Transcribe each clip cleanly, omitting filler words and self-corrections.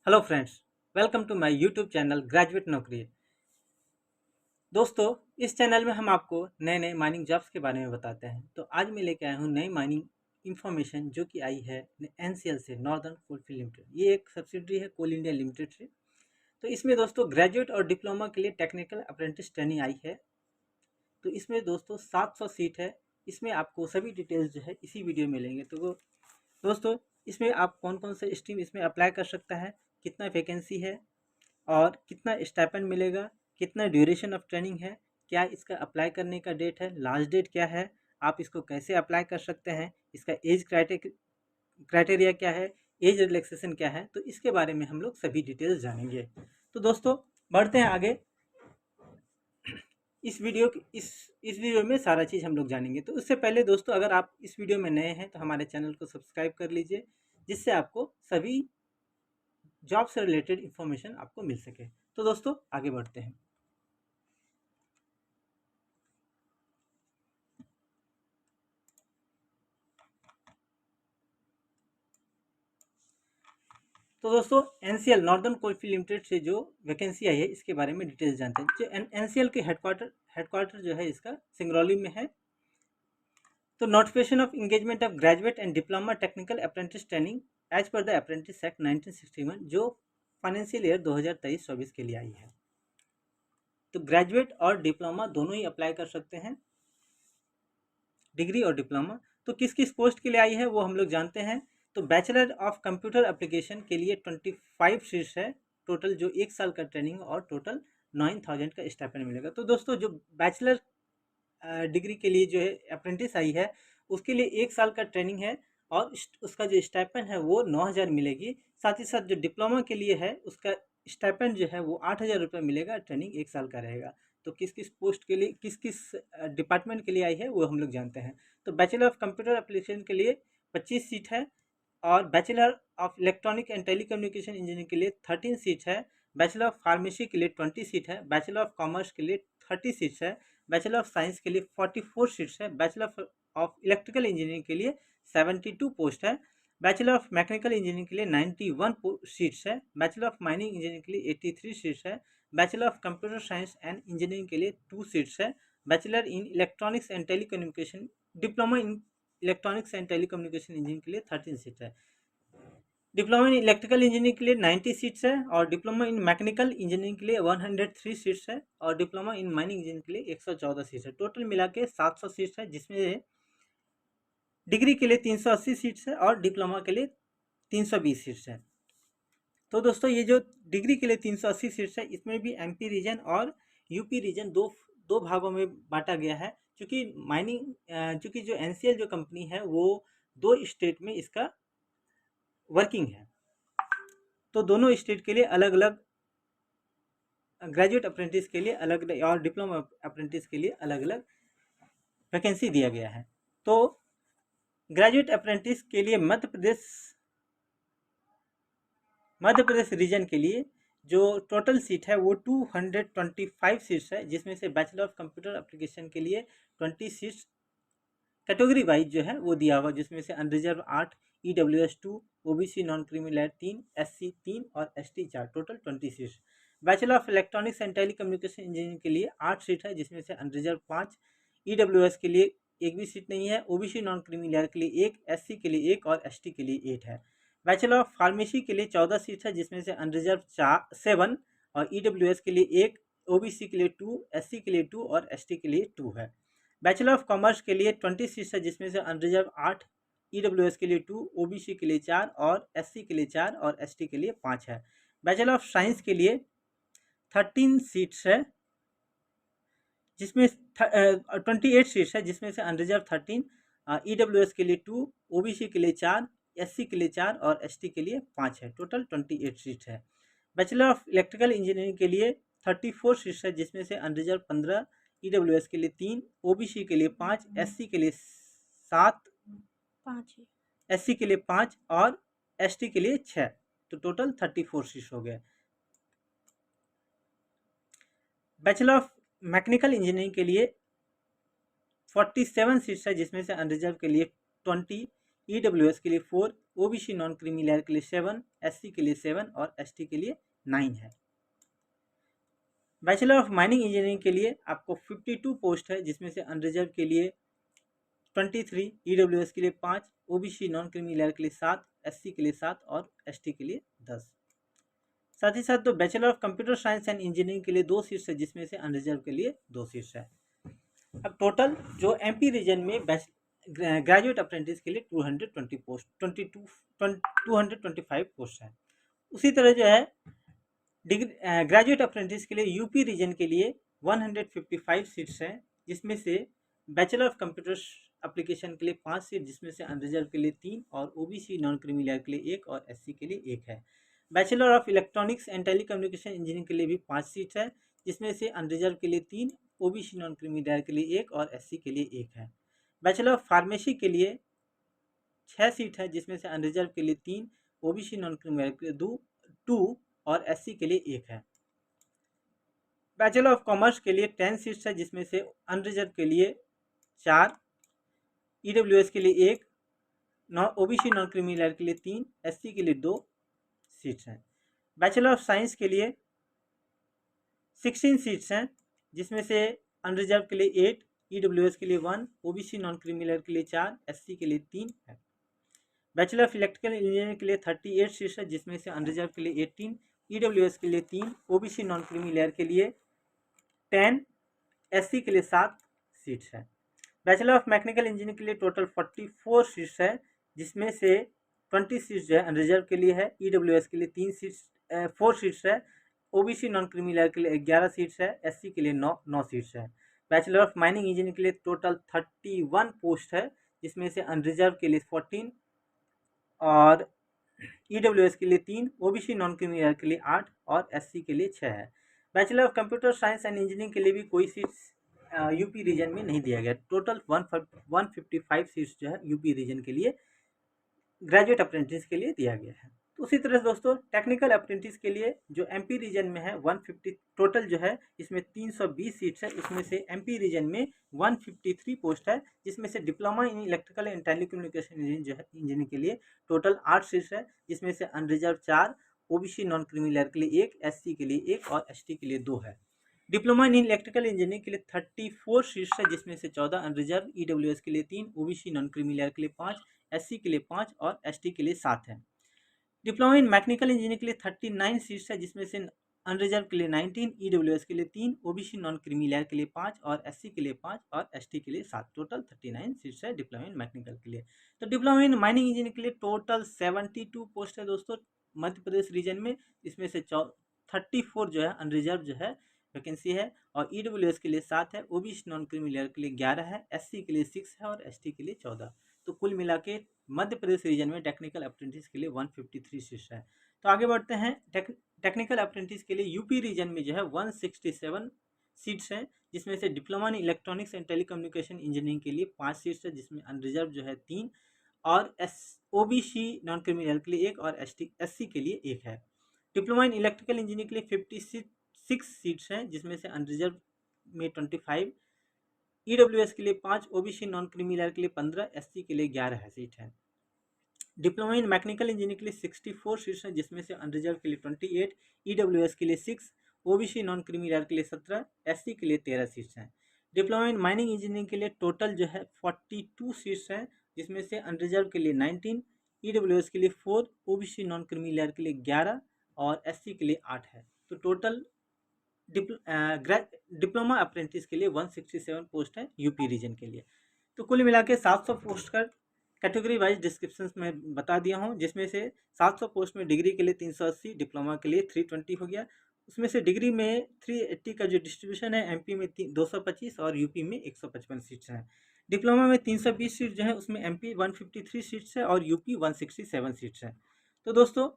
Hello friends, welcome to my YouTube channel graduate Naukri. दोस्तों, इस channel में हम आपको नए नए माइनिंग जॉब्स के बारे में बताते हैं। तो आज मैं लेके आया हूँ नई माइनिंग इन्फॉर्मेशन जो कि आई है एनसीएल से, नॉर्दर्न कोलफील्ड लिमिटेड। ये एक सब्सिडरी है कोल इंडिया लिमिटेड से। तो इसमें दोस्तों ग्रेजुएट और डिप्लोमा के लिए टेक्निकल अप्रेंटिस ट्रेनिंग आई है। तो इसमें दोस्तों 700 सीट है। इसमें आपको सभी डिटेल्स जो है इसी वीडियो में लेंगे। तो दोस्तों, इसमें आप कौन कौन से स्ट्रीम इसमें अप्लाई कर सकता है, कितना वैकेंसी है और कितना स्टाइपेंड मिलेगा, कितना ड्यूरेशन ऑफ ट्रेनिंग है, क्या इसका अप्लाई करने का डेट है, लास्ट डेट क्या है, आप इसको कैसे अप्लाई कर सकते हैं, इसका एज क्राइटेरिया क्या है, एज रिलैक्सेशन क्या है। तो इसके बारे में हम लोग सभी डिटेल्स जानेंगे। तो दोस्तों, बढ़ते हैं आगे। इस वीडियो में सारा चीज़ हम लोग जानेंगे। तो उससे पहले दोस्तों, अगर आप इस वीडियो में नए हैं तो हमारे चैनल को सब्सक्राइब कर लीजिए, जिससे आपको सभी जॉब से रिलेटेड इंफॉर्मेशन आपको मिल सके। तो दोस्तों, आगे बढ़ते हैं। तो दोस्तों, एनसीएल नॉर्दर्न कोलफील्ड लिमिटेड से जो वैकेंसी आई है इसके बारे में डिटेल्स जानते हैं। जो एनसीएल के हेडक्वार्टर जो है इसका सिंगरौली में है। तो notification of engagement of graduate and diploma technical apprentice training as per the apprentice act 1961 जो फाइनेंशियल ईयर 2023-24 के लिए आई है। तो ग्रेजुएट और डिप्लोमा दोनों ही अप्लाई कर सकते हैं, डिग्री और डिप्लोमा। तो किस किस पोस्ट के लिए आई है वो हम लोग जानते हैं। तो बैचलर ऑफ कंप्यूटर एप्लीकेशन के लिए 25 सीट्स है टोटल, जो 1 साल का ट्रेनिंग और टोटल 9000 का स्टाइपेंड मिलेगा। तो दोस्तों, जो बैचलर डिग्री के लिए जो है अप्रेंटिस आई है उसके लिए 1 साल का ट्रेनिंग है और उसका जो स्टाइपेंड है वो 9000 मिलेगी। साथ ही साथ जो डिप्लोमा के लिए है उसका स्टाइपेंड जो है वो 8000 रुपये मिलेगा, ट्रेनिंग 1 साल का रहेगा। तो किस किस पोस्ट के लिए, किस किस डिपार्टमेंट के लिए आई है वो हम लोग जानते हैं। तो बैचलर ऑफ कंप्यूटर एप्लीकेशन के लिए 25 सीट है और bachelor of electronic and telecommunication engineering के लिए 13 सीट है। बैचलर ऑफ फार्मेसी के लिए 20 सीट है। बैचलर ऑफ कॉमर्स के लिए 30 सीट्स है। बैचलर ऑफ साइंस के लिए 44 सीट्स है। बैचलर ऑफ इलेक्ट्रिकल इंजीनियरिंग के लिए 72 पोस्ट है। बैचलर ऑफ मैकेनिकल इंजीनियरिंग के लिए 91 सीट्स है। बैचलर ऑफ माइनिंग इंजीनियरिंग के लिए 83 सीट्स है। Bachelor of computer science and engineering के लिए 2 सीट्स है। Bachelor in electronics and telecommunication, diploma in electronics and telecommunication engineering के लिए 13 सीट है। डिप्लोमा इन इलेक्ट्रिकल इंजीनियरिंग के लिए 90 सीट्स है और डिप्लोमा इन मैकेनिकल इंजीनियरिंग के लिए 103 सीट्स है और डिप्लोमा इन माइनिंग इंजीनियरिंग के लिए 114 सीट्स है। टोटल मिला के 700 सीट्स है, जिसमें डिग्री के लिए 380 सीट्स है और डिप्लोमा के लिए 320 सीट्स है। तो दोस्तों, ये जो डिग्री के लिए 380 सीट्स है इसमें भी एमपी रीजन और यूपी रीजन दो दो भागों में बांटा गया है। चूँकि जो एनसीएल जो कंपनी है वो 2 स्टेट में इसका वर्किंग है। तो दोनों स्टेट के लिए अलग अलग, ग्रेजुएट अप्रेंटिस के लिए अलग और डिप्लोमा अप्रेंटिस के लिए अलग अलग वैकेंसी दिया गया है। तो ग्रेजुएट अप्रेंटिस के लिए मध्य प्रदेश रीजन के लिए जो टोटल सीट है वो 225 सीट्स है, जिसमें से बैचलर ऑफ कंप्यूटर एप्लीकेशन के लिए 20 सीट्स कैटेगरी वाइज जो है वो दिया हुआ, जिसमें से unreserved 8, EWS 2, OBC non creamy layer 3, SC 3 और ST 4, total 20 seats. Bachelor of electronics and telecommunication engineering के लिए 8 सीट है, जिसमें से अनरिजर्व 5, EWS के लिए एक भी सीट नहीं है, OBC नॉन क्रीमी लेयर के लिए 1, SC के लिए 1 और ST के लिए 8 है। बैचलर ऑफ फार्मेसी के लिए 14 सीट है, जिसमें से अनरिजर्व 7 और EWS के लिए 1, OBC के लिए 2, SC के लिए 2 और ST के लिए 2 है। बैचलर ऑफ कॉमर्स के लिए 20 सीट्स है, जिसमें से अनरिजर्व 8, EWS के लिए 2, OBC के लिए 4 और SC के लिए 4 और ST के लिए 5 है। बैचलर ऑफ साइंस के लिए 13 सीट्स है, जिसमें 28 सीट्स है, जिसमें से अनरिजर्व 13, EWS के लिए 2, OBC के लिए 4, SC के लिए 4 और ST के लिए 5 है। टोटल 28 सीट्स है। बैचलर ऑफ इलेक्ट्रिकल इंजीनियरिंग के लिए 34 सीट्स है, जिसमें से अनरिजर्व 15, EWS के लिए 3, OBC के लिए 5, SC के लिए 7, 5 SC के लिए 5 और ST के लिए 6। तो टोटल 34 सीट्स हो गए। बैचलर ऑफ मैकेनिकल इंजीनियरिंग के लिए 47 सीट्स है, जिसमें से अनरिजर्व के लिए 20, EWS के लिए 4, ओबीसी नॉन क्रीमी लेयर के लिए 7, एससी के लिए 7 और एसटी के लिए 9 है। बैचलर ऑफ माइनिंग इंजीनियरिंग के लिए आपको 52 पोस्ट है, जिसमें से अनरिजर्व के लिए 23, ईडब्ल्यूएस के लिए 5, ओबीसी नॉन क्रीमी लेयर के लिए 7, एससी के लिए 7 और एसटी के लिए 10। साथ ही साथ तो bachelor of computer science and engineering के लिए 2 सीट्स है, जिसमें से अनरिजर्व के लिए 2 सीट्स है। अब टोटल जो एमपी रीजन में ग्रेजुएट अप्रेंटिस के लिए 220 पोस्ट 225 पोस्ट है। उसी तरह जो है डिग्री ग्रेजुएट अप्रेंटिस के लिए यूपी रीजन के लिए 155 सीट्स हैं, जिसमें से बैचलर ऑफ कंप्यूटर एप्लीकेशन के लिए 5 सीट, जिसमें से अनरिजर्व के लिए 3 और ओबीसी नॉन क्रीमी लेयर के लिए 1 और एससी के लिए 1 है। Bachelor of electronics and telecommunication engineering के लिए भी 5 सीट है, जिसमें से अनरिजर्व के लिए 3, ओबीसी नॉन क्रीमी लेयर के लिए 1 और एससी के लिए 1 है। बैचलर ऑफ फार्मेसी के लिए 6 सीट है, जिसमें से अनरिजर्व के लिए 3, ओबीसी नॉन क्रीमी लेयर के लिए 2 और एससी के लिए 1 है। बैचलर ऑफ कॉमर्स के लिए 10 सीट्स है, जिसमें से अनरिजर्व के लिए 4, ईडब्ल्यूएस के लिए 1, ओबीसी नॉन क्रीमी लेयर के लिए 3, एससी के लिए 2 सीट्स हैं। बैचलर ऑफ साइंस के लिए 16 सीट्स हैं, जिसमें से अनरिजर्व के लिए 8, ईडब्ल्यूएस के लिए 1, ओबीसी नॉन क्रीमी लेयर के लिए 4, एससी के लिए 3 है। बैचलर ऑफ इलेक्ट्रिकल इंजीनियरिंग के लिए 38 सीट्स है, जिसमें से अनरिजर्व के लिए 18, ईडब्ल्यूएस के लिए 3, ओबीसी नॉन क्रीमी लेयर के लिए 10, एससी के लिए 7 सीट्स है। बैचलर ऑफ मैकेनिकल इंजीनियरिंग के लिए टोटल 44 सीट्स है, जिसमें से 20 सीट्स जो है अनरिजर्व के लिए है, ईडब्ल्यूएस के लिए 4 सीट्स है, ओबीसी नॉन क्रीमी लेयर के लिए 11 सीट्स है, एससी के लिए 9 सीट्स है। बैचलर ऑफ माइनिंग इंजीनियरिंग के लिए टोटल 31 पोस्ट है, जिसमें से अनरिजर्व के लिए 14 और ईडब्ल्यूएस के लिए 3, ओबीसी नॉन क्रीमी लेयर के लिए 8 और एससी के लिए 6 है। Bachelor of computer science and engineering के लिए भी कोई सीट्स यूपी रीजन में नहीं दिया गया। टोटल 155 सीट्स जो है यूपी रीजन के लिए ग्रेजुएट अप्रेंटिस के लिए दिया गया है। तो उसी तरह से दोस्तों टेक्निकल अप्रेंटिस के लिए जो एमपी रीजन में है 150 टोटल जो है, इसमें 320 सीट्स है। इसमें से एमपी रीजन में 153 पोस्ट है, जिसमें से diploma in electrical and telecommunication engineering जो है इंजीनियरिंग के लिए टोटल 8 सीट्स है, जिसमें से unreserved 4, OBC non creamy layer के लिए 1, एससी के लिए 1 और एसटी के लिए 2 है। डिप्लोमा इन इलेक्ट्रिकल इंजीनियरिंग के लिए 34 सीट्स है, जिसमें से 14 अनरिजर्व, ईडब्ल्यूएस के लिए 3, ओबीसी नॉन क्रीमी लेयर के लिए 5, एससी के लिए 5 और एसटी के लिए 7 है। डिप्लोमा इन मैकेनिकल इंजीनियरिंग के लिए 39 सीट्स है, जिसमें से अनरिजर्व के लिए 19, ईडब्ल्यूएस के लिए 3, ओबीसी नॉन क्रीमी लेयर के लिए 5 और एससी के लिए 5 और एसटी के लिए 7। टोटल 39 सीट्स है डिप्लोमा इन मैकेनिकल के लिए। तो डिप्लोमा इन माइनिंग इंजीनियरिंग के लिए टोटल 72 पोस्ट है दोस्तों मध्य प्रदेश रीजन में। इसमें से 34 जो है अनरिजर्व जो है वैकेंसी है, और ईडब्ल्यूएस के लिए 7 है, ओबीसी नॉन क्रीमी लेयर के लिए 11 है, एससी के लिए 6 है और एसटी के लिए 14। तो कुल मिला के मध्य प्रदेश रीजन में टेक्निकल अप्रेंटिस के लिए 153 सीट्स है। तो आगे बढ़ते हैं। टेक्निकल अप्रेंटिस के लिए यूपी रीजन में जो है 167 सीट्स हैं, जिसमें से diploma in electronics and telecommunication engineering के लिए 5 सीट्स है, जिसमें अनरिजर्व जो है 3 और ओबीसी नॉन क्रिमिनल के लिए 1 और एससी के लिए 1 है। डिप्लोमा इन इलेक्ट्रिकल इंजीनियरिंग के लिए 56 सीट्स हैं, जिसमें से अनरिजर्व में 25, ईडब्ल्यूएस के लिए 5, ओबीसी नॉन क्रिमिनल के लिए 15, एससी के लिए 11 सीट है। डिप्लोमा इन मैकेनिकल इंजीनियरिंग के लिए 64 सीट्स हैं, जिसमें से अनरिजर्व के लिए 28, ईडब्ल्यूएस के लिए 6, ओबीसी नॉन क्रिमिनल के लिए 17, एससी के लिए 13 सीट्स हैं। डिप्लोमा इन माइनिंग इंजीनियरिंग के लिए टोटल जो है 42 सीट्स हैं, जिसमें से अनरिजर्व के लिए 19, ईडब्ल्यूएस के लिए 4, ओबीसी नॉन क्रिमिनल के लिए 11 और एससी के लिए 8 है। तो टोटल डिप्लोमा अप्रेंटिस के लिए 167 पोस्ट है यूपी रीजन के लिए। तो कुल मिला के 700 पोस्ट का कैटेगरी वाइज डिस्क्रिप्शन में बता दिया हूँ, जिसमें से 700 पोस्ट में डिग्री के लिए 380, डिप्लोमा के लिए 320 हो गया। उसमें से डिग्री में 380 का जो डिस्ट्रीब्यूशन है, एमपी में 225 और यूपी में 155 सीट्स हैं। डिप्लोमा में 320 सीट जो है, उसमें एमपी 153 सीट्स है और यूपी 167 सीट्स है। तो दोस्तों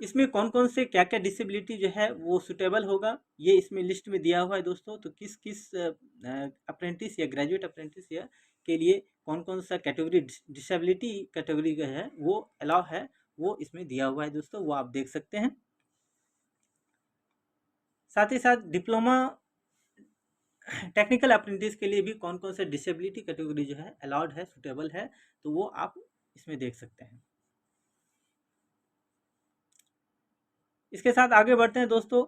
इसमें कौन कौन से क्या क्या डिसेबिलिटी जो है वो सुटेबल होगा, ये इसमें लिस्ट में दिया हुआ है दोस्तों। तो किस किस अप्रेंटिस या ग्रेजुएट अप्रेंटिस या के लिए कौन कौन सा कैटेगरी डिसेबिलिटी कैटेगरी का है वो अलाउ है, वो इसमें दिया हुआ है दोस्तों, वो आप देख सकते हैं। साथ ही साथ डिप्लोमा टेक्निकल अप्रेंटिस के लिए भी कौन कौन से डिसेबिलिटी कैटेगरी जो है अलाउड है, सुटेबल है, तो वो आप इसमें देख सकते हैं। इसके साथ आगे बढ़ते हैं दोस्तों।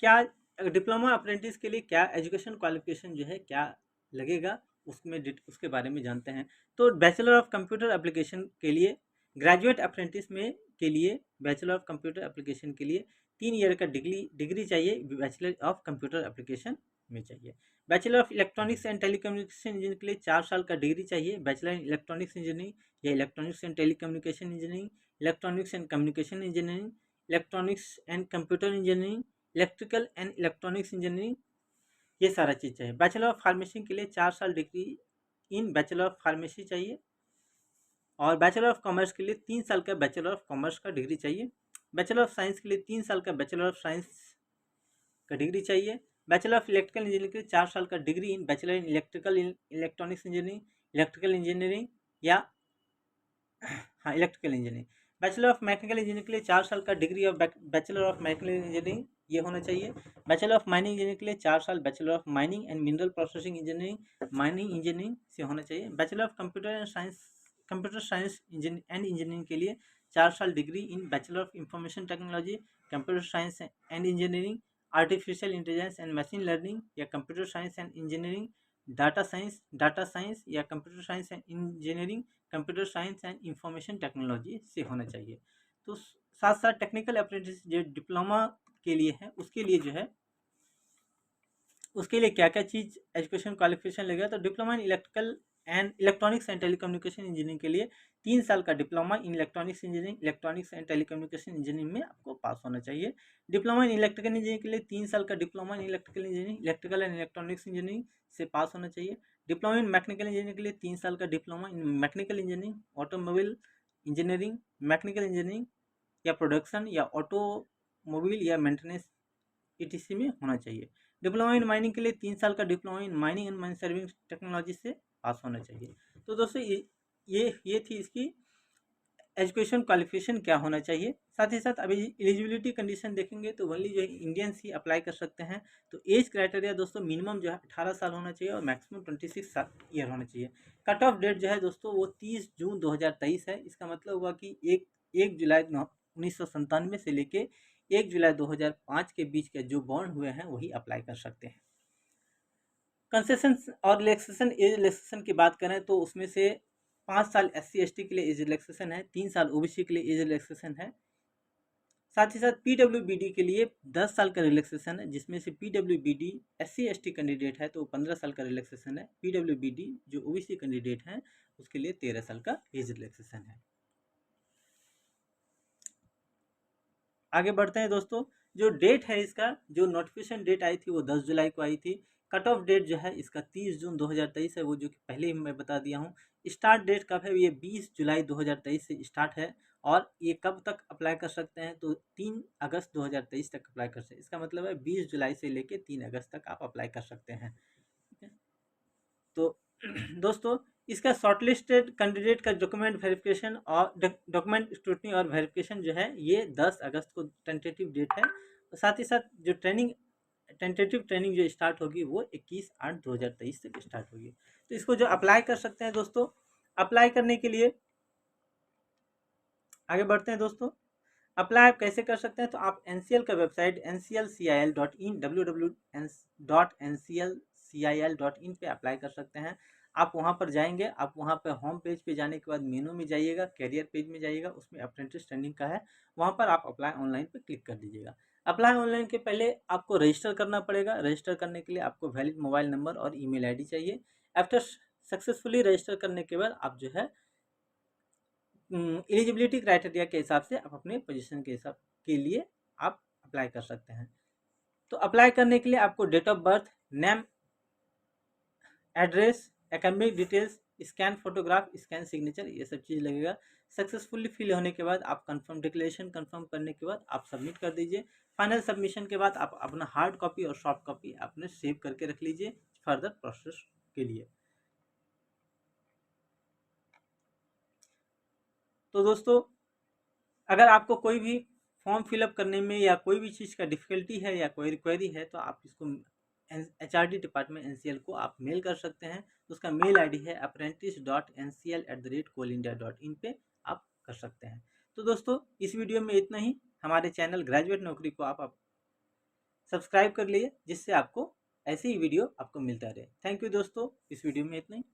क्या डिप्लोमा अप्रेंटिस के लिए क्या एजुकेशन क्वालिफिकेशन जो है क्या लगेगा, उसके बारे में जानते हैं। तो बैचलर ऑफ कंप्यूटर एप्लीकेशन के लिए, ग्रेजुएट अप्रेंटिस में के लिए, बैचलर ऑफ कंप्यूटर एप्लीकेशन के लिए 3 ईयर का डिग्री चाहिए, बैचलर ऑफ कंप्यूटर एप्लीकेशन में चाहिए। Bachelor of electronics and telecommunication engineering के लिए 4 साल का डिग्री चाहिए, बैचलर इन इलेक्ट्रॉनिक्स इंजीनियरिंग या electronics and telecommunication engineering, electronics and communication engineering, electronics and computer engineering, electrical and electronics engineering, ये सारा चीज़ चाहिए। बैचलर ऑफ फार्मेसी के लिए 4 साल degree in bachelor of pharmacy चाहिए, और बैचलर ऑफ कॉमर्स के लिए 3 साल का बैचलर ऑफ कॉमर्स का डिग्री चाहिए। बैचलर ऑफ साइंस के लिए 3 साल का बैचलर ऑफ साइंस का डिग्री चाहिए। बैचलर ऑफ इलेक्ट्रिकल इंजीनियरिंग के लिए 4 साल का degree in bachelor in electrical electronics engineering, electrical engineering या हाँ electrical engineering. Bachelor of mechanical engineering के लिए 4 साल का degree of bachelor of mechanical engineering ये होना चाहिए। बैचलर ऑफ माइनिंग इंजीनियरिंग के लिए 4 साल bachelor of mining and mineral processing engineering, mining engineering से होना चाहिए। Bachelor of computer science and engineering के लिए 4 साल degree in bachelor of information technology, computer science and engineering, artificial intelligence and machine learning या computer science and engineering, data science या computer science and engineering, computer science and information technology से होना चाहिए। तो साथ साथ टेक्निकल अप्रेंटिस जो diploma के लिए है उसके लिए जो है उसके लिए क्या क्या चीज़ एजुकेशन क्वालिफिकेशन लगेगा। तो diploma in electrical and electronics and telecommunication engineering के लिए 3 साल का diploma in electronics engineering, electronics and telecommunication engineering में आपको पास होना चाहिए। डिप्लोमा इन इलेक्ट्रिकल इंजीनियरिंग के लिए 3 साल का diploma in electrical engineering, electrical and electronics engineering से पास होना चाहिए। डिप्लोमा इन मैकेनिकल इंजीनियरिंग के लिए 3 साल का diploma in mechanical engineering, automobile engineering, mechanical engineering या प्रोडक्शन या ऑटोमोबाइल या मेंटेनेंस ईटीसी में होना चाहिए। डिप्लोमा इन माइनिंग के लिए 3 साल का diploma in mining and mine serving technology से पास होना चाहिए। तो दोस्तों ये थी इसकी एजुकेशन क्वालिफिकेशन क्या होना चाहिए। साथ ही साथ अभी एलिजिबिलिटी कंडीशन देखेंगे तो ओनली जो है इंडियंस ही अप्लाई कर सकते हैं। तो एज क्राइटेरिया दोस्तों मिनिमम जो है 18 साल होना चाहिए और मैक्सिमम 26 ईयर होना चाहिए। कट ऑफ डेट जो है दोस्तों वो 30 जून 2023 है। इसका मतलब हुआ कि 1 जुलाई 1997 से लेके 1 जुलाई 2005 के बीच के जो बॉर्न हुए हैं वही अप्लाई कर सकते हैं। कंसेशन और रिलैक्सेशन, एज रिलैक्सेशन की बात करें तो उसमें से 5 साल SC/ST के लिए एज रिलैक्सेशन है, 3 साल OBC के लिए एज रिलैक्सेशन है। साथ ही साथ PWBD के लिए 10 साल का रिलैक्सेशन है, जिसमें से PWBD SC/ST कैंडिडेट है तो 15 साल का रिलैक्सेशन है। PWBD जो OBC कैंडिडेट हैं उसके लिए 13 साल का एज रिलैक्सेशन है। आगे बढ़ते हैं दोस्तों। जो डेट है इसका, जो नोटिफिकेशन डेट आई थी वो 10 जुलाई को आई थी। कट ऑफ डेट जो है इसका 30 जून 2023 है, वो जो कि पहले ही मैं बता दिया हूँ। स्टार्ट डेट कब है, ये 20 जुलाई 2023 से स्टार्ट है और ये कब तक अप्लाई कर सकते हैं तो 3 अगस्त 2023 तक अप्लाई कर सकते हैं। इसका मतलब है 20 जुलाई से लेके 3 अगस्त तक आप अप्लाई कर सकते हैं। ठीक है, तो दोस्तों इसका शॉर्टलिस्टेड कैंडिडेट का डॉक्यूमेंट वेरिफिकेशन और डॉक्यूमेंट स्क्रूटनी और वेरिफिकेशन जो है ये 10 अगस्त को टेंटेटिव डेट है। और साथ ही साथ जो टेंटेटिव ट्रेनिंग जो स्टार्ट होगी वो 21/8/2023 तक स्टार्ट होगी। तो इसको जो अप्लाई कर सकते हैं दोस्तों, अप्लाई करने के लिए आगे बढ़ते हैं दोस्तों। अप्लाई आप कैसे कर सकते हैं, तो आप NCL का वेबसाइट nclcil.in www.nclcil.in पे अप्लाई कर सकते हैं। आप वहाँ पर जाएंगे, आप वहाँ पर होम पेज पे जाने के बाद मेनू में जाइएगा, कैरियर पेज में जाइएगा, उसमें अप्रेंटिस ट्रेनिंग का है, वहाँ पर आप अप्लाई ऑनलाइन पे क्लिक कर दीजिएगा। अप्लाई ऑनलाइन के पहले आपको रजिस्टर करना पड़ेगा। रजिस्टर करने के लिए आपको वैलिड मोबाइल नंबर और ईमेल आईडी चाहिए। आफ्टर सक्सेसफुली रजिस्टर करने के बाद आप जो है एलिजिबिलिटी क्राइटेरिया के हिसाब से आप अपने पोजीशन के हिसाब के लिए आप अप्लाई कर सकते हैं। तो अप्लाई करने के लिए आपको date of birth, name, address, academic details, scan photograph, scan signature, ये सब चीज़ लगेगा। सक्सेसफुली फिल होने के बाद आप कंफर्म डिक्लेरेशन कंफर्म करने के बाद आप सबमिट कर दीजिए। फाइनल सबमिशन के बाद आप अपना हार्ड कॉपी और सॉफ्ट कॉपी आपने सेव करके रख लीजिए फर्दर प्रोसेस के लिए। तो दोस्तों अगर आपको कोई भी फॉर्म फिलअप करने में या कोई भी चीज़ का डिफ़िकल्टी है या कोई क्वेरी है तो आप इसको HRD डिपार्टमेंट NCL को आप मेल कर सकते हैं। उसका मेल आईडी है apprentice.ncl@coalindia.in पे आप कर सकते हैं। तो दोस्तों इस वीडियो में इतना ही। हमारे चैनल ग्रेजुएट नौकरी को आप सब्सक्राइब कर लिए, जिससे आपको ऐसे ही वीडियो आपको मिलता रहे। थैंक यू दोस्तों, इस वीडियो में इतना ही।